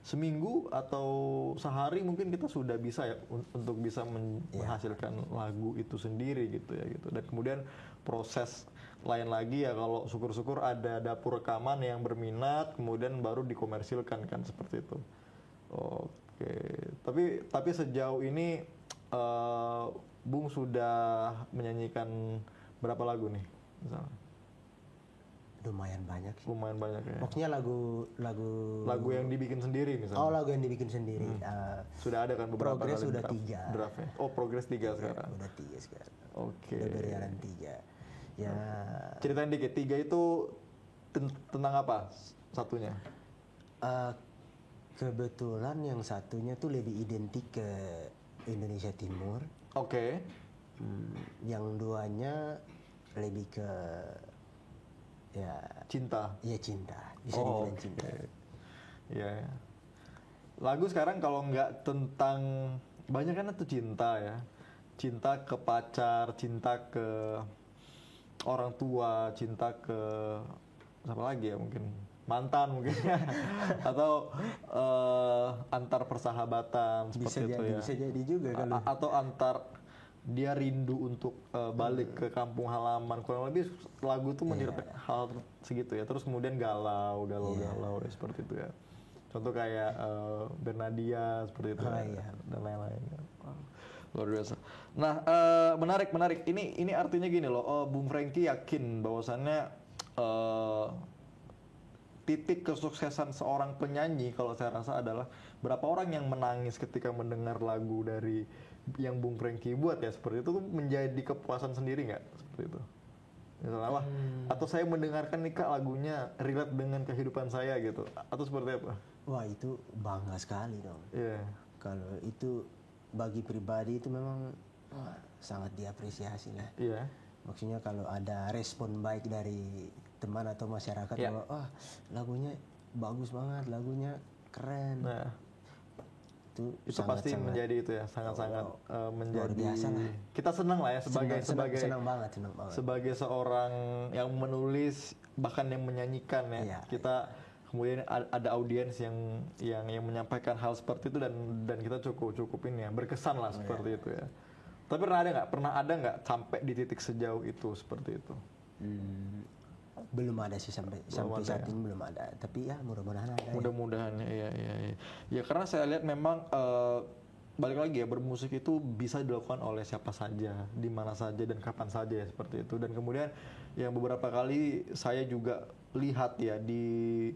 [SPEAKER 1] seminggu atau sehari mungkin kita sudah bisa ya untuk bisa menghasilkan lagu itu sendiri gitu ya gitu. Dan kemudian proses lain lagi ya, kalau syukur-syukur ada dapur rekaman yang berminat, kemudian baru dikomersilkan kan, seperti itu. Oke, tapi sejauh ini Bung sudah menyanyikan berapa lagu nih misalnya?
[SPEAKER 2] Lumayan banyak sih.
[SPEAKER 1] Lumayan banyak ya.
[SPEAKER 2] Maksudnya lagu
[SPEAKER 1] yang dibikin sendiri misalnya.
[SPEAKER 2] Oh, lagu yang dibikin sendiri.
[SPEAKER 1] Sudah ada kan beberapa
[SPEAKER 2] Progres
[SPEAKER 1] kali
[SPEAKER 2] sudah 3.
[SPEAKER 1] draftnya. Oh, Progres 3 sekarang.
[SPEAKER 2] Udah 3 sekarang.
[SPEAKER 1] Oke.
[SPEAKER 2] Udah berjalan 3. Ya.
[SPEAKER 1] Ceritain dikit, 3 itu tentang apa satunya?
[SPEAKER 2] Kebetulan yang satunya tuh lebih identik ke Indonesia Timur.
[SPEAKER 1] Oke.
[SPEAKER 2] Yang duanya lebih ke ya
[SPEAKER 1] Cinta.
[SPEAKER 2] ya cinta, bisa dibilang cinta.
[SPEAKER 1] Iya. Lagu sekarang kalau nggak tentang, banyak kan itu cinta ya, cinta ke pacar, cinta ke orang tua, cinta ke apa lagi ya, mungkin mantan mungkin ya. Atau antar persahabatan seperti itu ya.
[SPEAKER 2] Bisa jadi juga kalau
[SPEAKER 1] Atau antar dia rindu untuk balik ke kampung halaman, kurang lebih lagu itu menyerap hal segitu ya. Terus kemudian galau ya, seperti itu ya. Contoh kayak Bernadia seperti itu ya, dan lain-lain. Luar biasa. Nah, menarik. Ini artinya gini loh, Bung Franky yakin bahwasannya titik kesuksesan seorang penyanyi kalau saya rasa adalah berapa orang yang menangis ketika mendengar lagu dari yang Bung Franky buat ya, seperti itu tuh menjadi kepuasan sendiri nggak seperti itu? Misalnya, wah, atau saya mendengarkan nih Kak lagunya relate dengan kehidupan saya gitu, atau seperti apa?
[SPEAKER 2] wah itu bangga sekali dong.
[SPEAKER 1] Iya.
[SPEAKER 2] Kalau itu bagi pribadi itu memang sangat diapresiasi lah.
[SPEAKER 1] Iya.
[SPEAKER 2] Maksudnya kalau ada respon baik dari teman atau masyarakat bahwa wah lagunya bagus banget, lagunya keren.
[SPEAKER 1] Nah, itu
[SPEAKER 2] sangat,
[SPEAKER 1] pasti menjadi itu ya, sangat-sangat menjadi.
[SPEAKER 2] biasa lah.
[SPEAKER 1] Kita senang lah ya
[SPEAKER 2] senang banget.
[SPEAKER 1] Sebagai seorang yang menulis bahkan yang menyanyikan ya, kita kemudian ada audiens yang menyampaikan hal seperti itu, dan kita cukup ini ya, berkesan lah seperti itu ya. Tapi pernah ada nggak sampai di titik sejauh itu seperti itu?
[SPEAKER 2] Belum ada sih sampai saat ini belum ada. Tapi ya mudah-mudahan ada.
[SPEAKER 1] Mudah-mudahan ya. Ya karena saya lihat memang balik lagi ya, bermusik itu bisa dilakukan oleh siapa saja, di mana saja dan kapan saja ya, seperti itu. Dan kemudian yang beberapa kali saya juga lihat ya di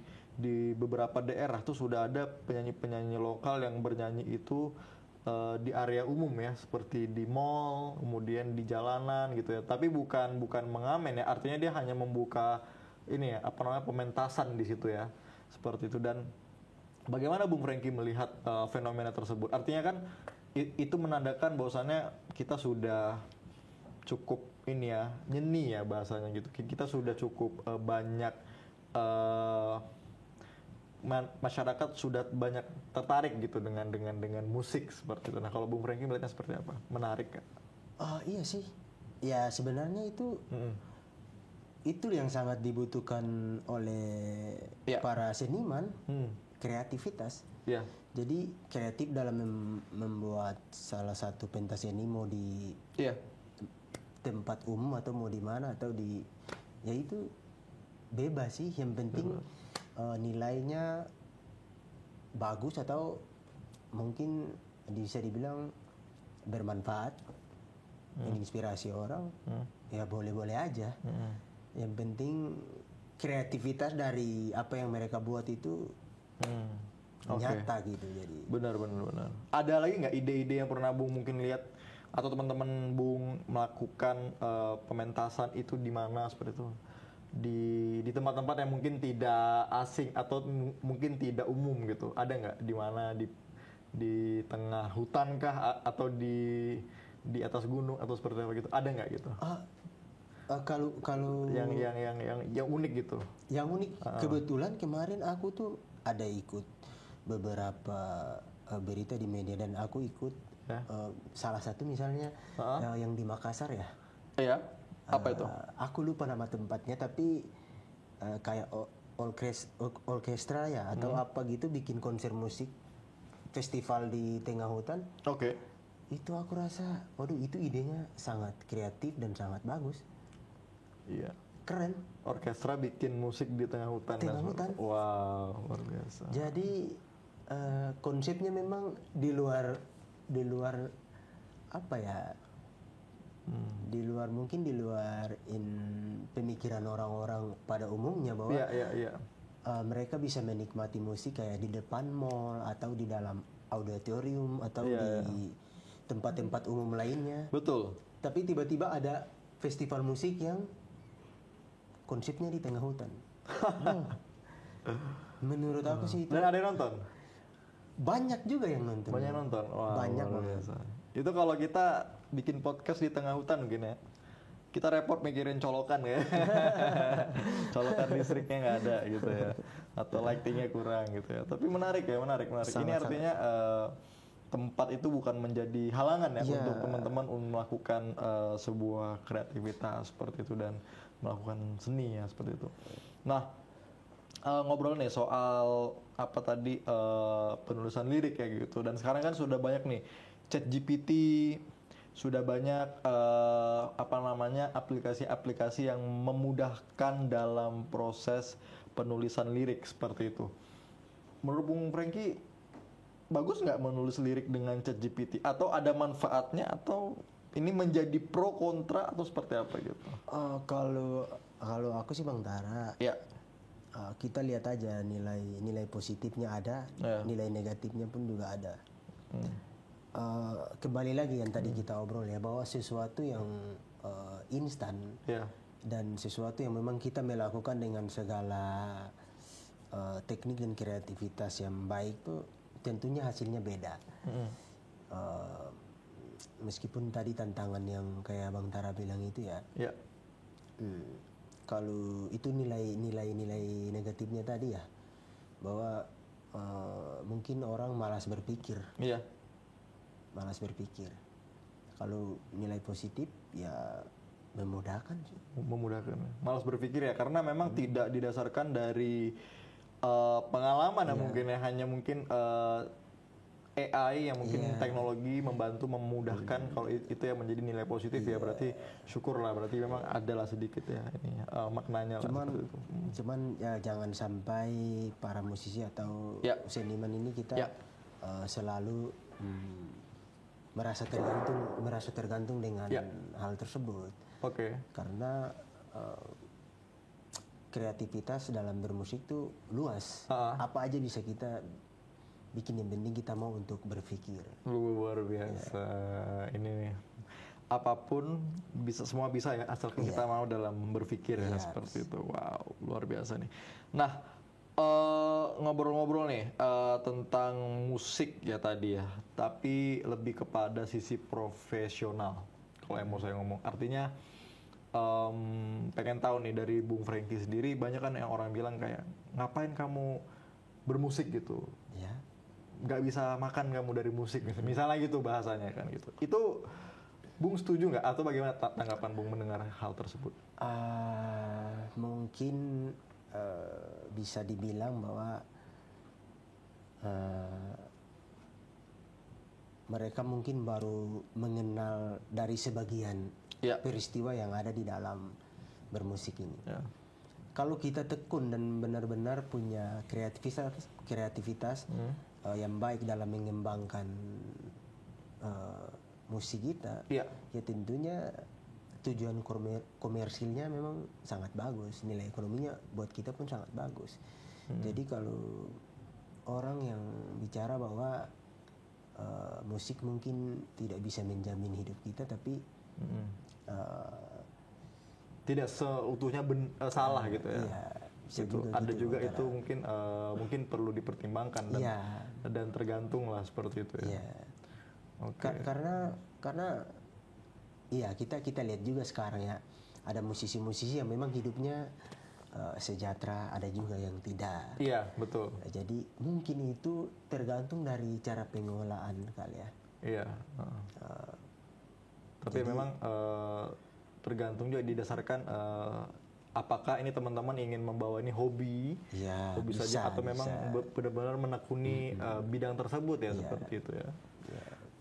[SPEAKER 1] beberapa daerah tuh sudah ada penyanyi-penyanyi lokal yang bernyanyi itu di area umum ya, seperti di mall, kemudian di jalanan gitu ya. Tapi bukan mengamen ya, artinya dia hanya membuka ini ya, pementasan di situ ya, seperti itu. Dan bagaimana Bung Franky melihat fenomena tersebut? Artinya kan itu menandakan bahwasannya kita sudah cukup ini ya, nyeni ya bahasanya gitu. Kita sudah cukup banyak masyarakat sudah banyak tertarik gitu dengan musik seperti itu. Nah, kalau Bung Franky melihatnya seperti apa? Menarik kan?
[SPEAKER 2] Iya sih. Ya sebenarnya itu yang sangat dibutuhkan oleh para seniman, kreativitas.
[SPEAKER 1] Yeah.
[SPEAKER 2] Jadi kreatif dalam membuat salah satu pentas seni, mau di tempat umum atau mau di mana, atau ya itu bebas sih. Yang penting nilainya bagus atau mungkin bisa dibilang bermanfaat, menginspirasi orang, ya boleh-boleh aja. Yang penting kreativitas dari apa yang mereka buat itu nyata gitu. Jadi
[SPEAKER 1] benar. Ada lagi nggak ide-ide yang pernah Bung mungkin lihat atau teman-teman Bung melakukan pementasan itu di mana seperti itu? Di tempat-tempat yang mungkin tidak asing atau mungkin tidak umum gitu, ada nggak? Di mana, di tengah hutan kah, atau di atas gunung atau seperti apa gitu, ada nggak gitu?
[SPEAKER 2] Kalau
[SPEAKER 1] yang unik gitu.
[SPEAKER 2] yang unik kebetulan kemarin aku tuh ada ikut beberapa berita di media dan aku ikut
[SPEAKER 1] Ya.
[SPEAKER 2] salah satu misalnya yang di Makassar ya.
[SPEAKER 1] Iya. Apa itu?
[SPEAKER 2] Aku lupa nama tempatnya tapi kayak orkestra ya atau apa gitu bikin konser musik festival di tengah hutan.
[SPEAKER 1] Oke.
[SPEAKER 2] Itu aku rasa, waduh itu idenya sangat kreatif dan sangat bagus,
[SPEAKER 1] Iya.
[SPEAKER 2] keren.
[SPEAKER 1] Orkestra bikin musik di tengah hutan.
[SPEAKER 2] Tengah hutan.
[SPEAKER 1] Wow, luar biasa.
[SPEAKER 2] Jadi konsepnya memang di luar apa ya? Di luar pemikiran orang-orang pada umumnya bahwa
[SPEAKER 1] Iya.
[SPEAKER 2] mereka bisa menikmati musik kayak di depan mall atau di dalam auditorium atau di tempat-tempat umum lainnya.
[SPEAKER 1] Betul.
[SPEAKER 2] Tapi tiba-tiba ada festival musik yang konsepnya di tengah hutan. Menurut aku sih itu
[SPEAKER 1] Dan ada yang nonton?
[SPEAKER 2] banyak juga yang nonton.
[SPEAKER 1] Banyak nonton. Wah,
[SPEAKER 2] Banyak
[SPEAKER 1] luar
[SPEAKER 2] banget.
[SPEAKER 1] biasa. Itu kalau kita bikin podcast di tengah hutan mungkin ya. Kita repot mikirin colokan ya. Colokan listriknya nggak ada gitu ya. Atau lightingnya kurang gitu ya. Tapi menarik ya, menarik. Ini artinya tempat itu bukan menjadi halangan ya untuk teman-teman melakukan sebuah kreativitas seperti itu dan melakukan seni ya seperti itu. Nah, ngobrol nih soal apa tadi penulisan lirik ya gitu. Dan sekarang kan sudah banyak nih ChatGPT, sudah banyak aplikasi-aplikasi yang memudahkan dalam proses penulisan lirik seperti itu. Menurut Bung Franky, bagus nggak menulis lirik dengan ChatGPT? Atau ada manfaatnya? Atau ini menjadi pro kontra atau seperti apa gitu?
[SPEAKER 2] Kalau aku sih Bang Tara,
[SPEAKER 1] Ya.
[SPEAKER 2] kita lihat aja nilai positifnya ada, nilai negatifnya pun juga ada. Kembali lagi yang tadi kita obrol ya bahwa sesuatu yang instan dan sesuatu yang memang kita melakukan dengan segala teknik dan kreativitas yang baik tuh tentunya hasilnya beda. Meskipun tadi tantangan yang kayak Bang Tara bilang itu ya. Kalau itu nilai negatifnya tadi ya bahwa mungkin orang malas berpikir. Malas berpikir. Kalau nilai positif ya memudahkan sih.
[SPEAKER 1] Memudahkan. Malas berpikir ya karena memang tidak didasarkan dari pengalaman ya mungkin ya, hanya mungkin AI yang mungkin teknologi membantu memudahkan. Kalau itu yang menjadi nilai positif ya berarti syukurlah, berarti memang adalah sedikit ya ini maknanya
[SPEAKER 2] cuman ya jangan sampai para musisi atau seniman ini kita selalu merasa tergantung dengan hal tersebut. Karena kreativitas dalam bermusik tuh luas. Apa aja bisa kita bikin, yang penting kita mau untuk berpikir.
[SPEAKER 1] Luar biasa. Ini nih. Apapun bisa, semua bisa ya asalkan kita mau dalam berpikir ya seperti itu. Wow, luar biasa nih. Nah, ngobrol-ngobrol nih tentang musik ya tadi ya, tapi lebih kepada sisi profesional. Kalau yang mau saya ngomong, artinya pengen tahu nih dari Bung Franky sendiri, banyak kan yang orang bilang kayak ngapain kamu bermusik gitu, nggak bisa makan kamu dari musik misalnya gitu bahasanya kan gitu. Itu Bung setuju nggak atau bagaimana tanggapan Bung mendengar hal tersebut?
[SPEAKER 2] Mungkin bisa dibilang bahwa mereka mungkin baru mengenal dari sebagian peristiwa yang ada di dalam bermusik ini. Kalau kita tekun dan benar-benar punya kreativitas yang baik dalam mengembangkan musik kita, ya tentunya tujuan komersilnya memang sangat bagus, nilai ekonominya buat kita pun sangat bagus. Jadi kalau orang yang bicara bahwa musik mungkin tidak bisa menjamin hidup kita, tapi
[SPEAKER 1] tidak seutuhnya salah gitu ya. Itu ada gitu, juga itu mungkin perlu dipertimbangkan dan tergantung lah seperti itu ya.
[SPEAKER 2] Karena iya kita lihat juga sekarang ya, ada musisi-musisi yang memang hidupnya sejahtera, ada juga yang tidak.
[SPEAKER 1] Iya, betul.
[SPEAKER 2] Jadi mungkin itu tergantung dari cara pengelolaan kali ya.
[SPEAKER 1] Iya. Tapi memang tergantung juga didasarkan apakah ini teman-teman ingin membawa ini hobi,
[SPEAKER 2] Ya,
[SPEAKER 1] hobi saja atau memang benar-benar menekuni bidang tersebut ya, seperti itu ya.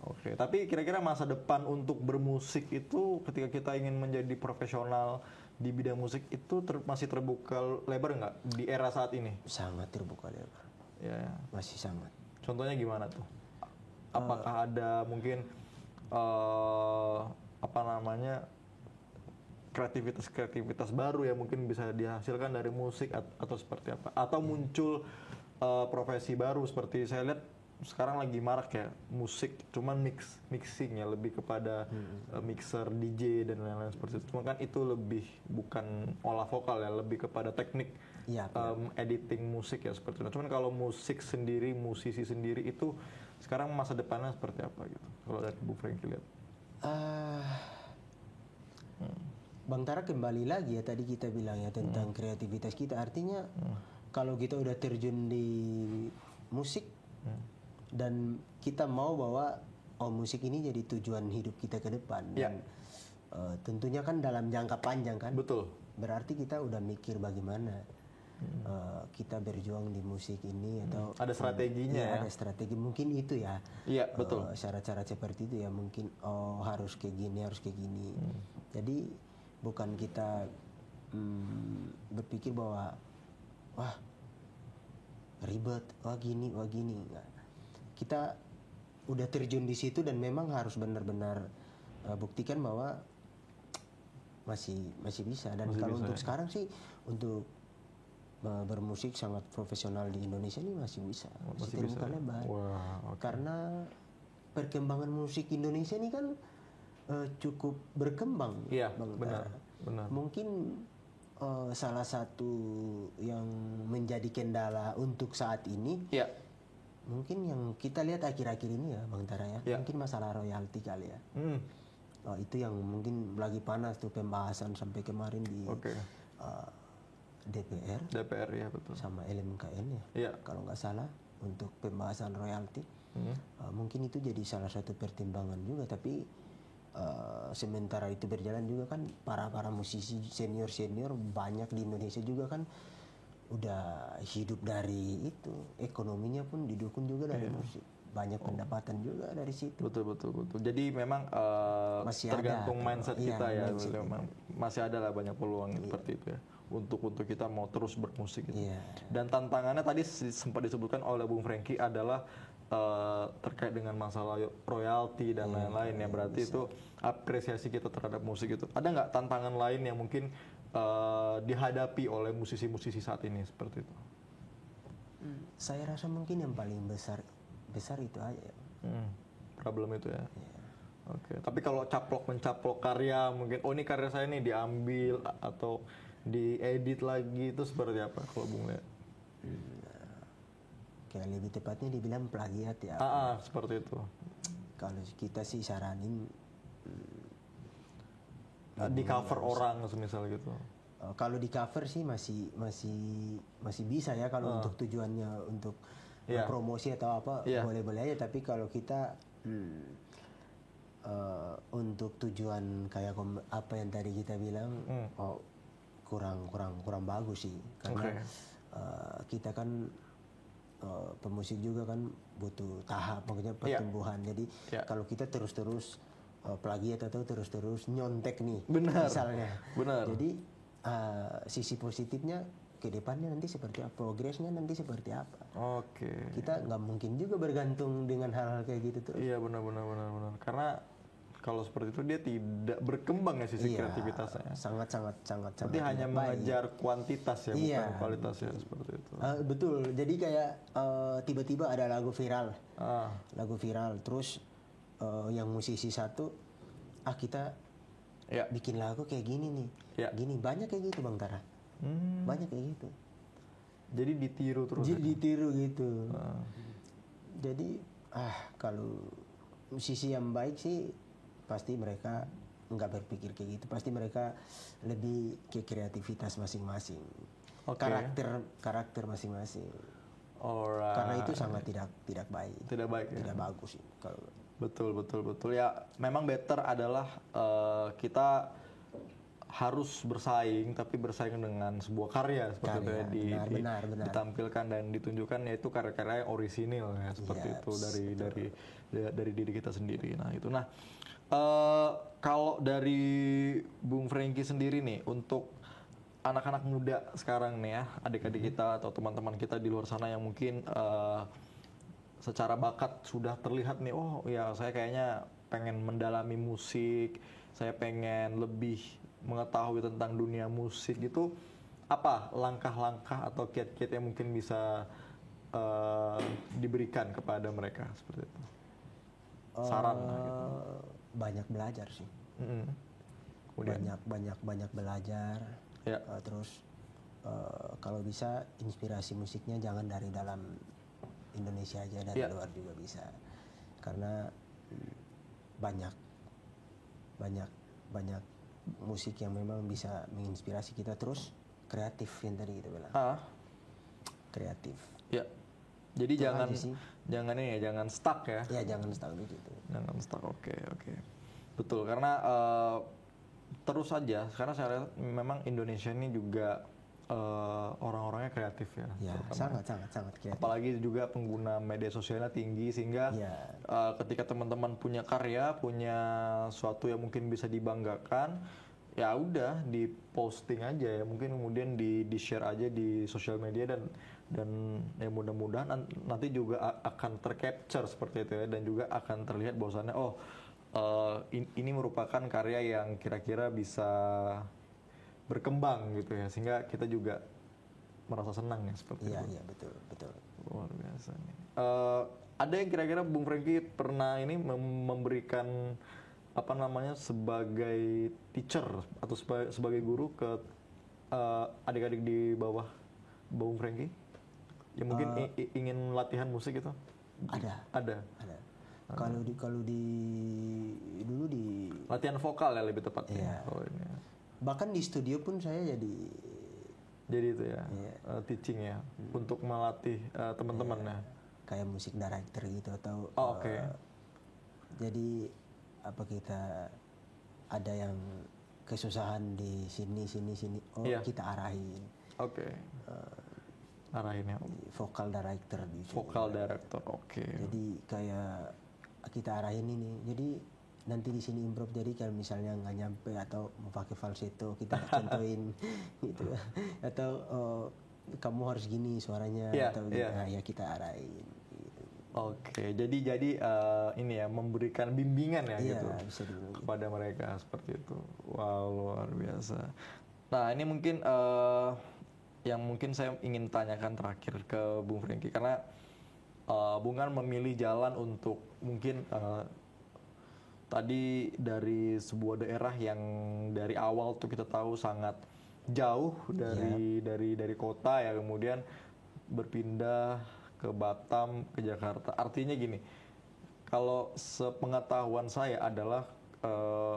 [SPEAKER 1] Oke, tapi kira-kira masa depan untuk bermusik itu ketika kita ingin menjadi profesional di bidang musik itu masih terbuka lebar nggak di era saat ini?
[SPEAKER 2] Sangat terbuka lebar.
[SPEAKER 1] Ya.
[SPEAKER 2] Masih sangat.
[SPEAKER 1] Contohnya gimana tuh? Apakah ada mungkin apa namanya kreativitas baru yang mungkin bisa dihasilkan dari musik atau seperti apa? Atau muncul profesi baru seperti saya lihat sekarang lagi marak ya musik, cuman mixing ya lebih kepada mixer DJ dan lain-lain seperti itu. Cuma kan itu lebih bukan olah vokal ya, lebih kepada teknik editing musik ya seperti itu. Cuman kalau musik sendiri, musisi sendiri itu sekarang masa depannya seperti apa gitu? Kalau dari Bu Franky lihat?
[SPEAKER 2] Bang Tara kembali lagi ya tadi kita bilang ya tentang kreativitas kita. Artinya kalau kita udah terjun di musik dan kita mau bahwa musik ini jadi tujuan hidup kita ke depan. Dan tentunya kan dalam jangka panjang kan.
[SPEAKER 1] Betul.
[SPEAKER 2] Berarti kita udah mikir bagaimana kita berjuang di musik ini atau
[SPEAKER 1] ada strateginya ya.
[SPEAKER 2] Ada strategi mungkin itu ya.
[SPEAKER 1] Iya, betul.
[SPEAKER 2] Syarat-syarat seperti itu ya mungkin harus kayak gini, harus kayak gini. Jadi bukan kita berpikir bahwa wah ribet, wah gini. Enggak. Kita udah terjun di situ dan memang harus benar-benar buktikan bahwa masih bisa. Dan kalau untuk sekarang sih untuk bermusik sangat profesional di Indonesia ini masih bisa. Masih terbuka lebar. Karena perkembangan musik Indonesia ini kan cukup berkembang.
[SPEAKER 1] Iya, benar.
[SPEAKER 2] Mungkin salah satu yang menjadi kendala untuk saat ini mungkin yang kita lihat akhir-akhir ini ya Bang Tara ya, mungkin masalah royalti kali ya. Itu yang mungkin lagi panas tuh pembahasan sampai kemarin di DPR
[SPEAKER 1] ya betul.
[SPEAKER 2] sama LMKN ya, kalau nggak salah untuk pembahasan royalti. Mungkin itu jadi salah satu pertimbangan juga, tapi sementara itu berjalan juga kan para musisi senior banyak di Indonesia juga kan udah hidup dari itu, ekonominya pun didukung juga dari musik, banyak pendapatan juga dari situ.
[SPEAKER 1] Betul. Jadi memang masih tergantung mindset kita ya, memang masih ada lah banyak peluang seperti itu ya untuk kita mau terus bermusik gitu. Dan tantangannya tadi sempat disebutkan oleh Bung Franky adalah terkait dengan masalah royalti dan lain-lain ya, berarti itu apresiasi kita terhadap musik itu. Ada nggak tantangan lain yang mungkin dihadapi oleh musisi-musisi saat ini seperti itu?
[SPEAKER 2] Saya rasa mungkin yang paling besar itu aja ya.
[SPEAKER 1] Problem itu ya. Oke. Tapi kalau mencaplok karya mungkin ini karya saya nih diambil atau diedit lagi itu seperti apa kalau Bung lihat?
[SPEAKER 2] Kayak lebih tepatnya dibilang plagiat ya.
[SPEAKER 1] Seperti itu.
[SPEAKER 2] Kalau kita sih saranin
[SPEAKER 1] di cover orang semisal gitu.
[SPEAKER 2] Kalau di cover sih masih bisa ya kalau untuk tujuannya untuk promosi atau apa boleh-boleh aja, tapi kalau kita untuk tujuan kayak apa yang tadi kita bilang kurang bagus sih, karena kita kan pemusik juga kan butuh tahap, makanya pertumbuhan. Jadi kalau kita terus plagiat atau terus nyontek nih, misalnya. Jadi sisi positifnya ke depannya nanti seperti apa, progresnya nanti seperti apa. Kita nggak mungkin juga bergantung dengan hal-hal kayak gitu terus.
[SPEAKER 1] Iya benar. Karena kalau seperti itu dia tidak berkembang ya sisi kreativitasnya.
[SPEAKER 2] Sangat.
[SPEAKER 1] Berarti hanya mengejar kuantitas ya, bukan kualitas ya, seperti itu.
[SPEAKER 2] Betul. Jadi kayak tiba-tiba ada lagu viral, terus yang musisi satu, kita bikin lagu kayak gini nih, gini banyak kayak gitu Bang Tara, banyak kayak gitu.
[SPEAKER 1] Jadi ditiru terus.
[SPEAKER 2] Ditiru gitu. Jadi kalau musisi yang baik sih pasti mereka nggak berpikir kayak gitu, pasti mereka lebih ke kreativitas masing-masing,
[SPEAKER 1] Oke.
[SPEAKER 2] karakter masing-masing.
[SPEAKER 1] Alright.
[SPEAKER 2] Karena itu sangat tidak baik,
[SPEAKER 1] Tidak baik ya.
[SPEAKER 2] tidak bagus sih kalau.
[SPEAKER 1] Betul. Ya, memang better adalah kita harus bersaing, tapi bersaing dengan sebuah karya seperti itu ya,
[SPEAKER 2] benar.
[SPEAKER 1] ditampilkan dan ditunjukkan, yaitu karya-karya yang orisinil ya, seperti itu dari diri kita sendiri. Nah itu. Nah kalau dari Bung Franky sendiri nih, untuk anak-anak muda sekarang nih ya, adik-adik kita atau teman-teman kita di luar sana yang mungkin secara bakat sudah terlihat nih, oh ya saya kayaknya pengen mendalami musik, saya pengen lebih mengetahui tentang dunia musik gitu, apa langkah-langkah atau kiat-kiat yang mungkin bisa diberikan kepada mereka seperti itu? Saran gitu.
[SPEAKER 2] Banyak belajar sih.
[SPEAKER 1] Kemudian,
[SPEAKER 2] banyak belajar.
[SPEAKER 1] ya.
[SPEAKER 2] Terus kalau bisa inspirasi musiknya jangan dari dalam Indonesia aja, dari luar juga bisa, karena banyak musik yang memang bisa menginspirasi kita. Terus kreatif yang tadi kita bilang, kreatif
[SPEAKER 1] Ya, jadi
[SPEAKER 2] itu
[SPEAKER 1] jangan
[SPEAKER 2] aja sih.
[SPEAKER 1] jangan stuck ya.
[SPEAKER 2] Ya jangan stuck di situ.
[SPEAKER 1] Jangan stuck. Oke. Betul, karena terus saja, karena saya lihat memang Indonesia ini juga orang-orangnya kreatif ya.
[SPEAKER 2] Ya sangat kreatif.
[SPEAKER 1] Apalagi juga pengguna media sosialnya tinggi, sehingga ketika teman-teman punya karya, punya suatu yang mungkin bisa dibanggakan, ya udah di posting aja ya, mungkin kemudian di share aja di sosial media, dan ya mudah-mudahan nanti juga akan tercapture seperti itu ya, dan juga akan terlihat bahwasannya ini merupakan karya yang kira-kira bisa berkembang gitu ya, sehingga kita juga merasa senang ya seperti itu.
[SPEAKER 2] Iya betul.
[SPEAKER 1] Luar biasa nih. Ada yang kira-kira Bung Franky pernah ini memberikan apa namanya sebagai teacher atau sebagai guru ke adik-adik di bawah Bung Franky yang mungkin ingin latihan musik itu? Ada.
[SPEAKER 2] Kalau dulu di
[SPEAKER 1] Latihan vokal ya lebih tepatnya.
[SPEAKER 2] Iya. Bahkan di studio pun saya jadi
[SPEAKER 1] itu ya, teaching ya, untuk melatih teman-teman ya.
[SPEAKER 2] Kayak musik director gitu atau.
[SPEAKER 1] Oke.
[SPEAKER 2] Jadi apa, kita ada yang kesusahan di sini, kita arahin.
[SPEAKER 1] Oke. Arahin ya.
[SPEAKER 2] Vokal director di sini.
[SPEAKER 1] Vokal director, oke.
[SPEAKER 2] Jadi kayak kita arahin ini. Jadi nanti di sini improv, jadi kalau misalnya nggak nyampe atau mau pakai falsetto, kita contohin gitu. Atau kamu harus gini suaranya, atau ya kita arahin gitu.
[SPEAKER 1] Oke, jadi ini ya, memberikan bimbingan ya gitu
[SPEAKER 2] bisa
[SPEAKER 1] kepada mereka seperti itu. Wow, luar biasa. Nah ini mungkin yang mungkin saya ingin tanyakan terakhir ke Bung Franky, karena Bung kan memilih jalan untuk mungkin tadi dari sebuah daerah yang dari awal tuh kita tahu sangat jauh dari kota ya, kemudian berpindah ke Batam, ke Jakarta. Artinya gini, kalau sepengetahuan saya adalah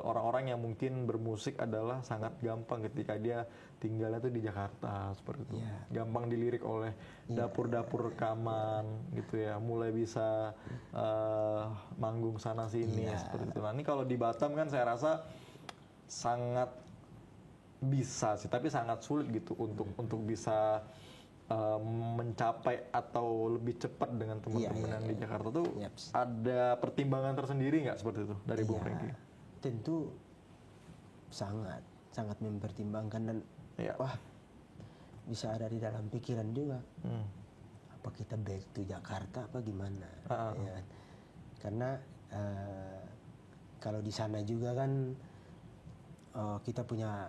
[SPEAKER 1] orang-orang yang mungkin bermusik adalah sangat gampang ketika dia tinggalnya tuh di Jakarta seperti itu. Gampang dilirik oleh dapur-dapur rekaman gitu ya, mulai bisa manggung sana sini seperti itu. Nah ini kalau di Batam kan saya rasa sangat bisa sih, tapi sangat sulit gitu untuk bisa mencapai atau lebih cepat dengan teman-teman yang di Jakarta tuh. Ada pertimbangan tersendiri nggak seperti itu dari Bung Franky?
[SPEAKER 2] Tentu sangat mempertimbangkan, dan wah bisa ada di dalam pikiran juga. Apa kita back to Jakarta apa gimana? Ya. Karena kalau di sana juga kan kita punya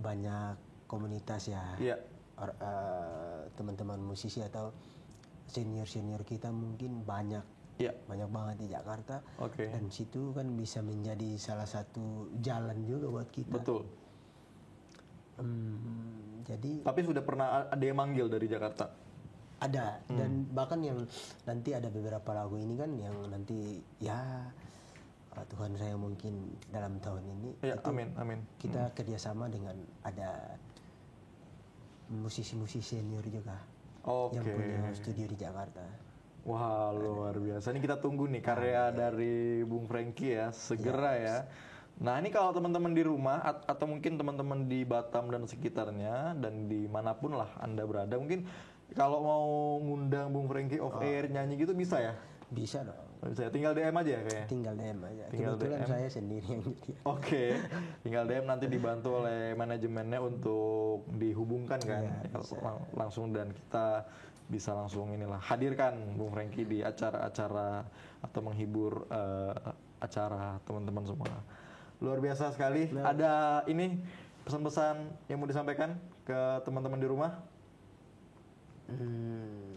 [SPEAKER 2] banyak komunitas ya. Teman-teman musisi atau senior kita mungkin banyak banget di Jakarta. Dan situ kan bisa menjadi salah satu jalan juga buat kita.
[SPEAKER 1] Betul.
[SPEAKER 2] Jadi.
[SPEAKER 1] Tapi sudah pernah ada yang manggil dari Jakarta?
[SPEAKER 2] Ada, dan bahkan yang nanti ada beberapa lagu ini kan yang nanti ya semoga Tuhan saya mungkin dalam tahun ini
[SPEAKER 1] Ya,
[SPEAKER 2] itu
[SPEAKER 1] amin, amin.
[SPEAKER 2] kita kerjasama dengan ada musisi-musisi senior juga yang
[SPEAKER 1] Oke.
[SPEAKER 2] punya studio di Jakarta.
[SPEAKER 1] Wah, luar biasa. Ini kita tunggu nih karya dari Bung Frankie ya, segera ya. Nah, ini kalau teman-teman di rumah atau mungkin teman-teman di Batam dan sekitarnya dan dimanapun lah Anda berada, mungkin kalau mau ngundang Bung Frankie off air nyanyi gitu bisa ya?
[SPEAKER 2] Bisa dong.
[SPEAKER 1] Bisa ya, tinggal DM aja ya kayaknya.
[SPEAKER 2] Tinggal DM aja.
[SPEAKER 1] Tinggal
[SPEAKER 2] Kebetulan
[SPEAKER 1] DM.
[SPEAKER 2] saya sendiri yang jadi.
[SPEAKER 1] Oke, tinggal DM nanti dibantu oleh manajemennya untuk dihubungkan kan. Langsung dan kita bisa langsung inilah hadirkan Bung Frankie di acara-acara atau menghibur acara teman-teman semua. Luar biasa sekali. Ada ini pesan-pesan yang mau disampaikan ke teman-teman di rumah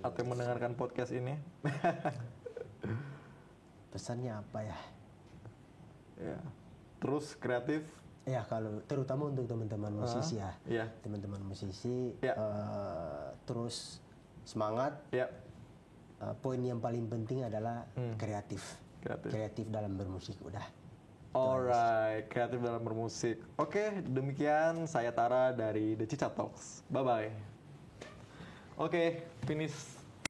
[SPEAKER 1] atau yang mendengarkan podcast ini?
[SPEAKER 2] Pesannya apa ya?
[SPEAKER 1] Ya. Terus kreatif.
[SPEAKER 2] Ya kalau terutama untuk teman-teman musisi ya.
[SPEAKER 1] Iya.
[SPEAKER 2] Teman-teman musisi
[SPEAKER 1] Ya.
[SPEAKER 2] terus semangat.
[SPEAKER 1] Ya.
[SPEAKER 2] Poin yang paling penting adalah kreatif.
[SPEAKER 1] Kreatif.
[SPEAKER 2] Kreatif dalam bermusik udah.
[SPEAKER 1] Alright, kreatif dalam bermusik. Oke, demikian saya Tara dari The Cica Talks. Bye bye. Oke, finish.